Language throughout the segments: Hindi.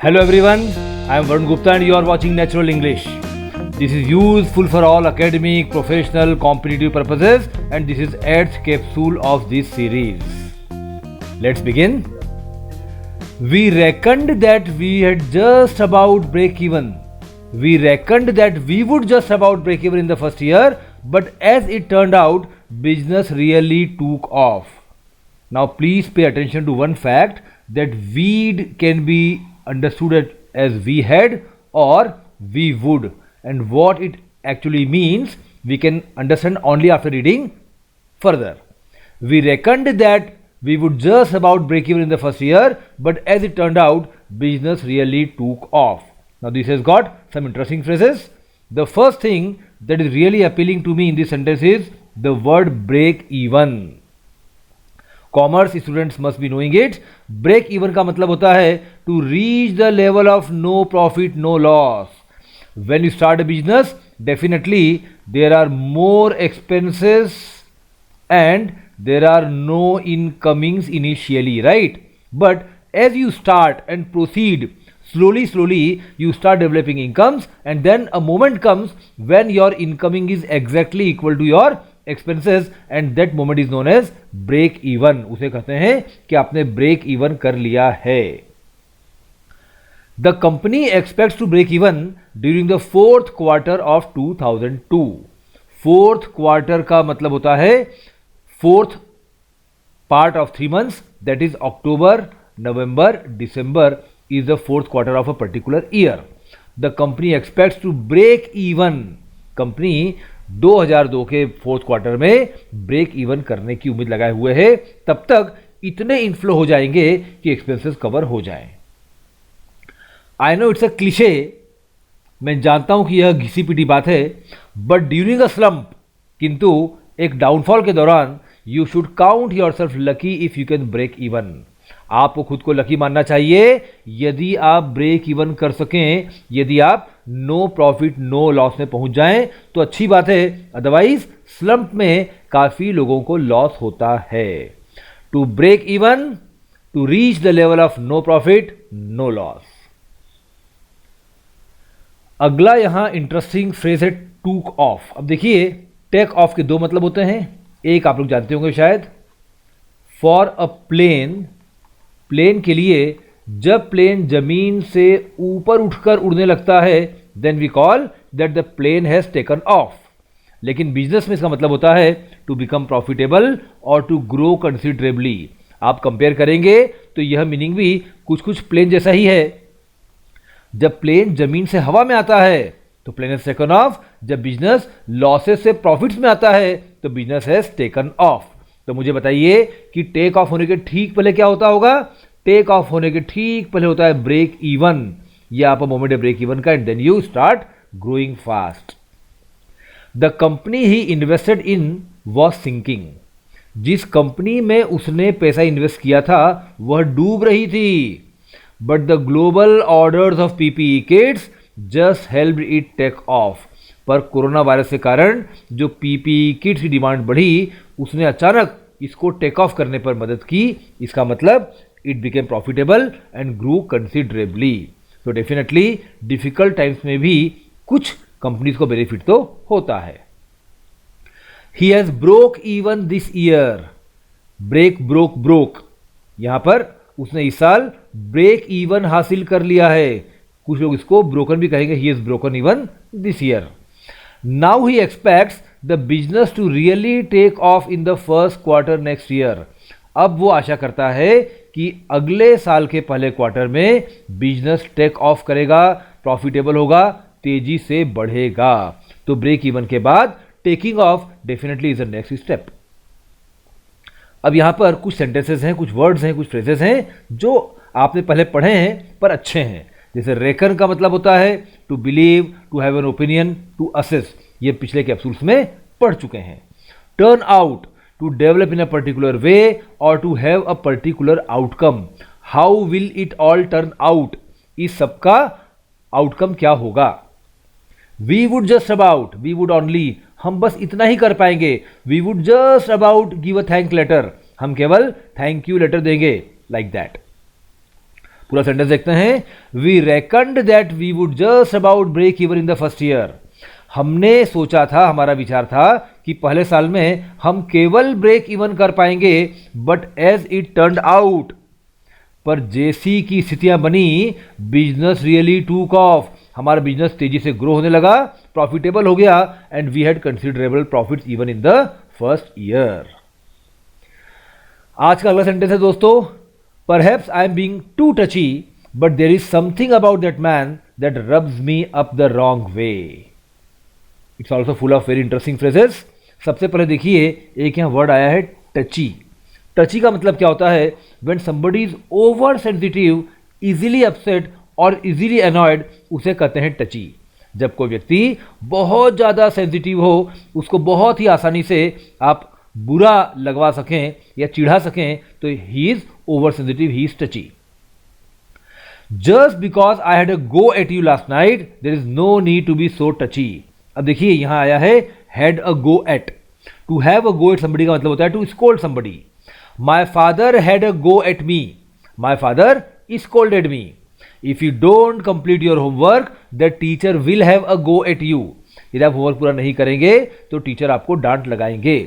Hello everyone, I am Varun Gupta and you are watching Natural English. This is useful for all academic, professional, competitive purposes and this is 8th capsule of this series. Let's begin. We reckoned that we had just about break even. We reckoned that we would just about break even in the first year, but as it turned out, business really took off. Now please pay attention to one fact that we'd can be understood as we had or we would, and what it actually means we can understand only after reading further. We reckoned that we would just about break even in the first year, but as it turned out, business really took off. Now this has got some interesting phrases. The first thing that is really appealing to me in this sentence is the word break even. Commerce students must be knowing it. Break even का मतलब होता है to reach the level of no profit no loss. When you start a business definitely there are more expenses and there are no incomings initially, right? But as you start and proceed slowly you start developing incomes, and then a moment comes when your incoming is exactly equal to your expenses, and that moment is known as break even. उसे कहते हैं कि आपने break even कर लिया है. The company expects to break even during the fourth quarter of 2002. Fourth quarter का मतलब होता है fourth part of 3 months, that is October, November, December is the fourth quarter of a particular year. The company expects to break even. Company 2002 के फोर्थ क्वार्टर में ब्रेक इवन करने की उम्मीद लगाए हुए है. तब तक इतने इनफ्लो हो जाएंगे कि एक्सपेंसेस कवर हो जाएं. I know it's a cliché, मैं जानता हूं कि यह घिसी पिटी बात है, बट ड्यूरिंग अ स्लम्प, किंतु एक डाउनफॉल के दौरान you should count yourself lucky if you can break even. आपको खुद को लकी मानना चाहिए यदि आप ब्रेक इवन कर सकें, यदि आप नो प्रॉफिट नो लॉस में पहुंच जाएं तो अच्छी बात है. अदरवाइज स्लम्प में काफी लोगों को लॉस होता है. To break even, to reach the level of no profit no loss. अगला यहां इंटरेस्टिंग फ्रेज है टूक ऑफ. अब देखिए, टेक ऑफ के दो मतलब होते हैं. एक आप लोग जानते होंगे शायद, फॉर अ प्लेन. प्लेन के लिए जब प्लेन जमीन से ऊपर उठकर उड़ने लगता है then we call that the plane has taken off. लेकिन बिजनेस में इसका मतलब होता है टू बिकम प्रॉफिटेबल और टू ग्रो कंसिडरेबली. आप कंपेयर करेंगे तो यह मीनिंग भी कुछ कुछ प्लेन जैसा ही है. जब प्लेन जमीन से हवा में आता है तो प्लेन हैज टेकन ऑफ. जब बिजनेस लॉसेस से प्रॉफिट्स में आता है तो बिजनेस हैज टेकन ऑफ. तो मुझे बताइए कि टेक ऑफ होने के ठीक पहले क्या होता होगा? टेक ऑफ होने के ठीक पहले होता है ब्रेक इवन. यह आपका मोमेंट है ब्रेक इवन का, and then you start growing fast. The company he invested in was sinking. जिस कंपनी में उसने पैसा इन्वेस्ट किया था वह डूब रही थी. But the global orders of PPE kits just helped it take off. पर कोरोना वायरस के कारण जो पीपीई किट्स की डिमांड बढ़ी, उसने अचानक इसको टेक ऑफ करने पर मदद की. इसका मतलब it became profitable and grow considerably. तो डेफिनेटली डिफिकल्ट टाइम्स में भी कुछ कंपनीज को बेनिफिट तो होता है. He has broke even this year. Break broke broke, यहां पर उसने इस साल ब्रेक इवन हासिल कर लिया है. कुछ लोग इसको ब्रोकन भी कहेंगे. He has broken even this year. Now he expects the business to really take off in the first quarter next year. अब वो आशा करता है कि अगले साल के पहले क्वार्टर में बिजनेस टेक ऑफ करेगा, प्रॉफिटेबल होगा, तेजी से बढ़ेगा. तो ब्रेक इवन के बाद taking of definitely is a next step. अब यहां पर कुछ सेंटेंसेस हैं, कुछ वर्ड्स हैं, कुछ फ्रेजेस हैं जो आपने पहले पढ़े हैं पर अच्छे हैं. जैसे रेकन का मतलब होता है to believe, to have an opinion, to assess. ये पिछले कैप्सूल्स में पढ़ चुके हैं. Turn out, to develop in a particular way और to have a particular outcome. How will it all turn out, इस सबका आउटकम क्या होगा. We would just about, we would only, हम बस इतना ही कर पाएंगे. We would just about give a thank letter, हम केवल थैंक यू लेटर देंगे, लाइक दैट. पूरा सेंटेंस देखते हैं। We reckoned that we would just about break even in the first year. हमने सोचा था, हमारा विचार था कि पहले साल में हम केवल ब्रेक इवन कर पाएंगे, but as it turned out, पर जैसी की स्थितियां बनी, बिजनेस रियली टूक ऑफ, हमारा बिजनेस तेजी से ग्रो होने लगा, प्रॉफिटेबल हो गया, and we had considerable profits even in the first year. आज का अगला सेंटेंस है दोस्तों, perhaps I am being too touchy but there is something about that man that rubs me up the wrong way. It's also full of very interesting phrases. सबसे पहले देखिए, एक यहां वर्ड आया है टची। टची का मतलब क्या होता है? When somebody is over sensitive, easily upset और इजीली अनॉयड, उसे कहते हैं टची। जब कोई व्यक्ति बहुत ज़्यादा सेंसिटिव हो, उसको बहुत ही आसानी से आप बुरा लगवा सकें या चिढ़ा सकें, तो he is over sensitive, he is touchy. Just because I had a go at you last night, there is no need to be so touchy. अब देखिए यहां आया है had a go at. To have a go at somebody का मतलब होता है to scold somebody. My father had a go at me, my father scolded me. If you don't complete your homework, the teacher will have a go at you. यदि आप होमवर्क पूरा नहीं करेंगे तो टीचर आपको डांट लगाएंगे।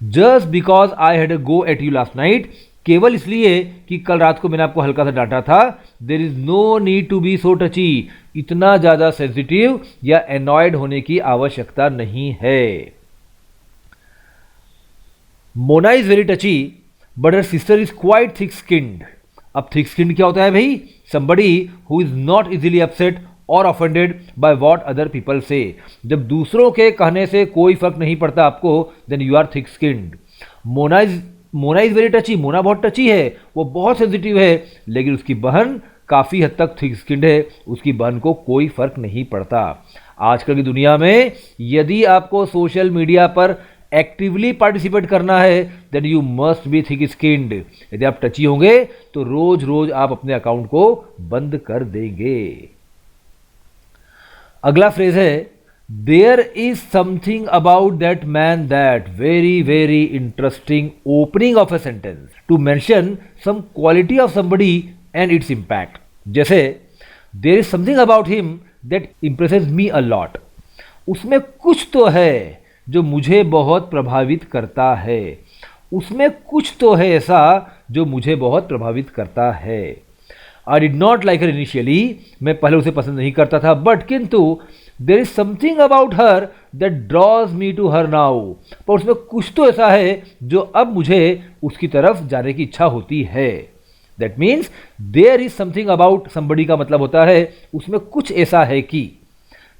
Just because I had a go at you last night, केवल इसलिए कि कल रात को मैंने आपको हल्का सा डांटा था। There is no need to be so touchy, इतना ज्यादा सेंसिटिव या एनॉयड होने की आवश्यकता नहीं है। Mona is very touchy but her sister is quite thick skinned. अब थिक स्किन्ड क्या होता है भाई? Somebody who is not easily upset और offended by what other people से। जब दूसरों के कहने से कोई फर्क नहीं पड़ता आपको, then you are thick skinned. Mona is very touchy, Mona बहुत टची है, वो बहुत सेंसिटिव है, लेकिन उसकी बहन काफी हद तक थिक स्किन्ड है, उसकी बहन को कोई फर्क नहीं पड़ता। आजकल की दुनिया में यदि आपको सोशल मीडिया पर एक्टिवली पार्टिसिपेट करना है, then you must be thick skinned. यदि आप टची होंगे तो रोज रोज आप अपने अकाउंट को बंद कर देंगे। अगला फ्रेज है, there is something about that man that, very very interesting opening of a sentence to mention some quality of somebody and its impact. जैसे there is something about him that impresses me a lot. उसमें कुछ तो है जो मुझे बहुत प्रभावित करता है, उसमें कुछ तो है ऐसा जो मुझे बहुत प्रभावित करता है। I did not like her initially, मैं पहले उसे पसंद नहीं करता था, बट किंतु there is something about her that draws me to her now. पर उसमें कुछ तो ऐसा है जो अब मुझे उसकी तरफ जाने की इच्छा होती है। That means there is something about somebody का मतलब होता है उसमें कुछ ऐसा है कि।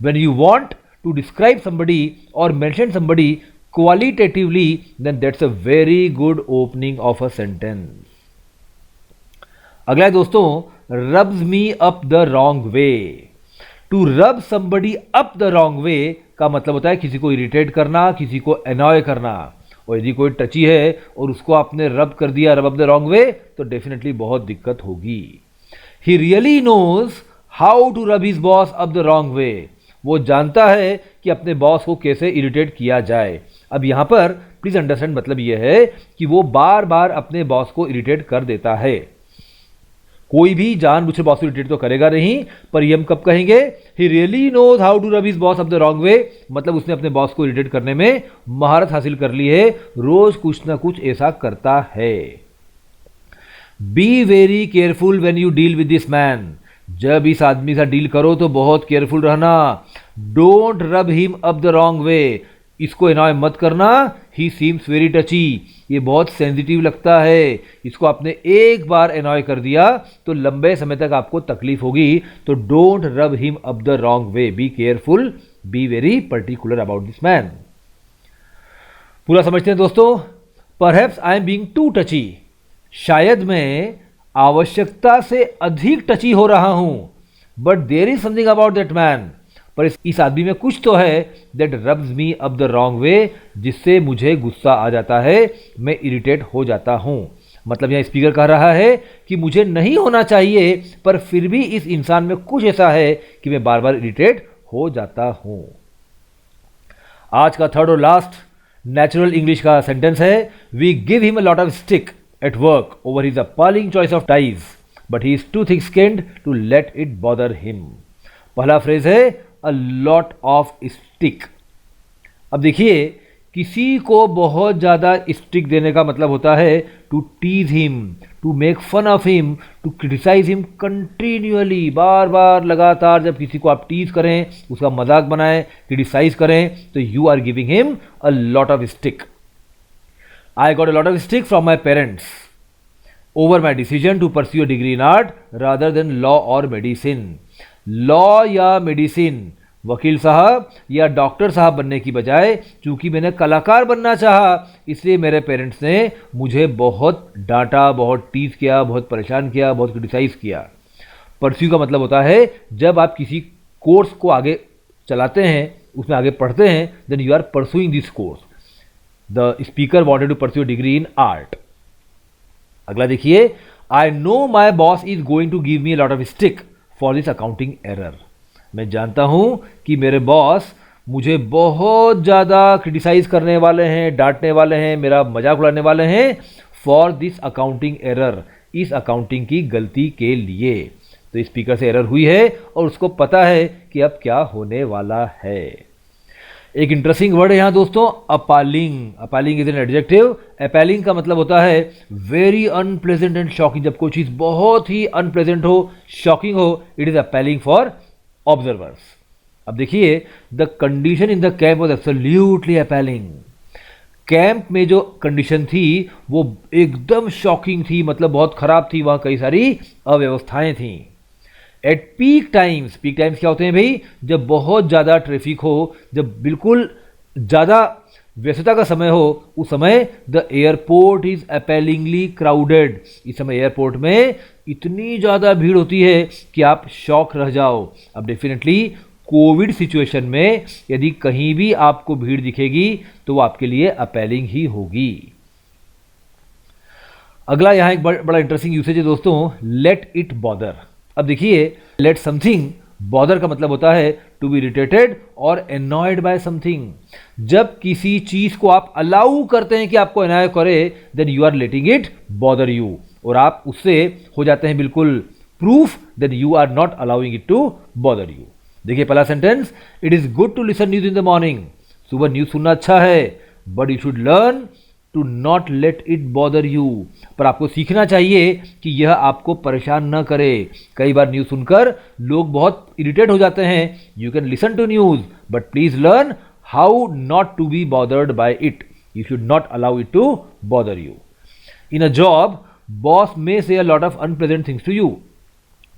When you want to describe somebody और mention somebody qualitatively, then that's a very good opening of a sentence. अगला है दोस्तों, rubs me up the wrong way. To rub somebody up the wrong way का मतलब होता है किसी को इरिटेट करना, किसी को एनॉय करना। और यदि कोई टची है और उसको आपने रब कर दिया, रब अप द रॉन्ग वे, तो डेफिनेटली बहुत दिक्कत होगी। He really knows how to rub his boss up the wrong way. वो जानता है कि अपने बॉस को कैसे इरिटेट किया जाए। अब यहां पर प्लीज अंडरस्टैंड, मतलब यह है कि वो बार बार अपने बॉस को इरिटेट कर देता है। कोई भी जानबूझकर बॉस को इरिटेट तो करेगा नहीं, पर ये हम कब कहेंगे? He really knows how to rub his boss up the wrong way, मतलब उसने अपने बॉस को इरिटेट करने में महारत हासिल कर ली है, रोज कुछ ना कुछ ऐसा करता है। Be very careful when you deal with this man. जब इस आदमी से डील करो तो बहुत केयरफुल रहना। Don't rub him up the wrong वे, इसको एनॉय मत करना। ही सीम्स वेरी टची, ये बहुत सेंसिटिव लगता है, इसको आपने एक बार एनॉय कर दिया तो लंबे समय तक आपको तकलीफ होगी। तो don't rub him up the wrong way, be careful, be very particular about this man. पूरा समझते हैं दोस्तों। Perhaps I am being too touchy, शायद मैं आवश्यकता से अधिक टची हो रहा हूं। But there is something about that man, पर इस आदमी में कुछ तो है that rubs me up the wrong way, जिससे मुझे गुस्सा आ जाता है, मैं इरिटेट हो जाता हूं। मतलब यहां स्पीकर कह रहा है कि मुझे नहीं होना चाहिए, पर फिर भी इस इंसान में कुछ ऐसा है कि मैं बार बार इरिटेट हो जाता हूं। आज का थर्ड और लास्ट नेचुरल इंग्लिश का सेंटेंस है, we give him a lot of stick at work over his appalling choice of ties. But he is too thick skinned to let it bother him. पहला फ्रेज है अ लॉट ऑफ स्टिक। अब देखिए, किसी को बहुत ज़्यादा स्टिक देने का मतलब होता है to tease him, to make fun of him, to criticise him continuously. बार बार लगातार जब किसी को आप टीज करें, उसका मजाक बनाएं, क्रिटिसाइज करें, तो you are giving him a lot of stick. I got a lot of stick from my parents over my decision to pursue a degree in art rather than law और मेडिसिन। लॉ या मेडिसिन, वकील साहब या डॉक्टर साहब बनने की बजाय चूंकि मैंने कलाकार बनना चाहा, इसलिए मेरे पेरेंट्स ने मुझे बहुत डांटा, बहुत टीज किया, बहुत परेशान किया, बहुत क्रिटिसाइज किया। परस्यू का मतलब होता है जब आप किसी कोर्स को आगे चलाते हैं, उसमें आगे पढ़ते हैं, then you are pursuing this course. The speaker wanted to pursue degree in art. अगला देखिए, I know my boss is going to give me a lot of stick for this accounting error. मैं जानता हूं कि मेरे बॉस मुझे बहुत ज़्यादा क्रिटिसाइज करने वाले हैं, डांटने वाले हैं, मेरा मजाक उड़ाने वाले हैं फॉर दिस अकाउंटिंग एरर, इस अकाउंटिंग की गलती के लिए। तो स्पीकर से एरर हुई है और उसको पता है कि अब क्या होने वाला है। एक इंटरेस्टिंग वर्ड है यहाँ दोस्तों, अपैलिंग। अपैलिंग इज एन एडजेक्टिव। अपैलिंग का मतलब होता है वेरी अनप्लेजेंट एंड शॉकिंग। जब कोई चीज़ बहुत ही अनप्लेजेंट हो, शॉकिंग हो, it is appalling for observers. अब देखिए, the condition in the camp was absolutely appalling. Camp में जो कंडीशन थी वो एकदम शॉकिंग थी, मतलब बहुत खराब थी। वहां कई सारी अव्यवस्थाएं थी। At peak times, peak times क्या होते हैं भाई? जब बहुत ज़्यादा ट्रैफिक हो, जब बिल्कुल ज़्यादा व्यस्तता का समय हो, उस समय द एयरपोर्ट इज अपैलिंगली क्राउडेड। इस समय एयरपोर्ट में इतनी ज़्यादा भीड़ होती है कि आप शॉक रह जाओ। अब डेफिनेटली कोविड सिचुएशन में यदि कहीं भी आपको भीड़ दिखेगी तो वो आपके लिए अपैलिंग ही होगी। अगला यहाँ एक बड़ा इंटरेस्टिंग यूसेज है दोस्तों, लेट इट बॉदर। अब देखिए, लेट समथिंग बॉदर का मतलब होता है टू बी इरिटेटेड और एनॉयड बाय समथिंग। जब किसी चीज को आप अलाउ करते हैं कि आपको एनॉय करे, then you are letting it bother you, और आप उससे हो जाते हैं बिल्कुल proof that you are not allowing it to bother you. देखिए पहला sentence, it is good to listen news in the morning. सुबह न्यूज सुनना अच्छा है, but you should learn to not let it bother you. पर आपको सीखना चाहिए कि यह आपको परेशान न करे। कई बार न्यूज़ सुनकर लोग बहुत इरिटेट हो जाते हैं। You can listen to news but please learn how not to be bothered by it. You should not allow it to bother you. In a job, boss may say a lot of unpleasant things to you.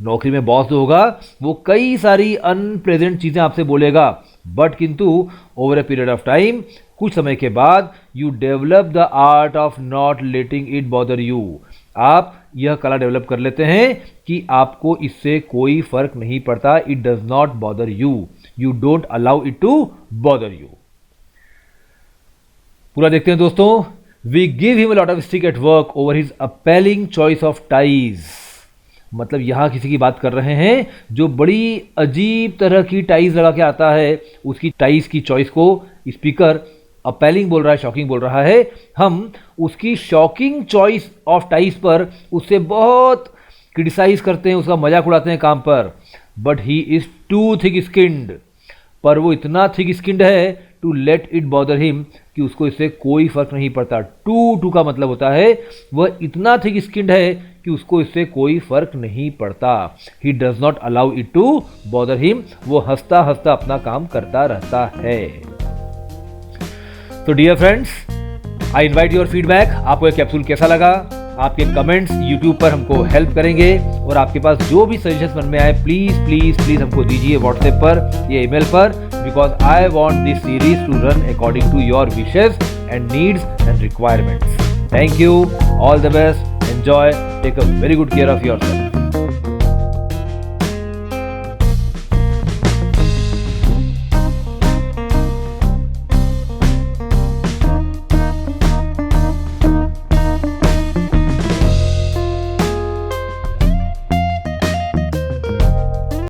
नौकरी में बॉस जो होगा वो कई सारी अनप्लेजेंट चीज़ें आपसे बोलेगा, बट किंतु over a period of time, कुछ समय के बाद, you develop the art of not letting it bother you. आप यह कला डेवलप कर लेते हैं कि आपको इससे कोई फर्क नहीं पड़ता। It does not bother you, you don't allow it to bother you. पूरा देखते हैं दोस्तों। We give him a lot of stick at work over his appalling choice of ties. मतलब यहां किसी की बात कर रहे हैं जो बड़ी अजीब तरह की टाइज लगा के आता है। उसकी टाइज की चॉइस को स्पीकर अपैलिंग बोल रहा है, शॉकिंग बोल रहा है। हम उसकी शॉकिंग चॉइस ऑफ टाइज पर उससे बहुत क्रिटिसाइज करते हैं, उसका मजाक उड़ाते हैं काम पर। But he is too thick skinned, पर वो इतना थिक स्किन्ड है to let it bother him कि उसको इससे कोई फर्क नहीं पड़ता। टू का मतलब होता है वह इतना थिक स्किन्ड है कि उसको इससे कोई फर्क नहीं पड़ता। He does not allow it to bother him. वो हंसता हंसता अपना काम करता रहता है। तो dear friends, I invite your feedback. आपको ये कैप्सूल कैसा लगा? आपके कमेंट्स यूट्यूब पर हमको हेल्प करेंगे, और आपके पास जो भी सजेशन मन में आए प्लीज प्लीज प्लीज हमको दीजिए व्हाट्सएप पर या ईमेल पर, because I want this series to run according to your wishes and needs and requirements. Thank you, all the best, enjoy, take a very good care of yourself.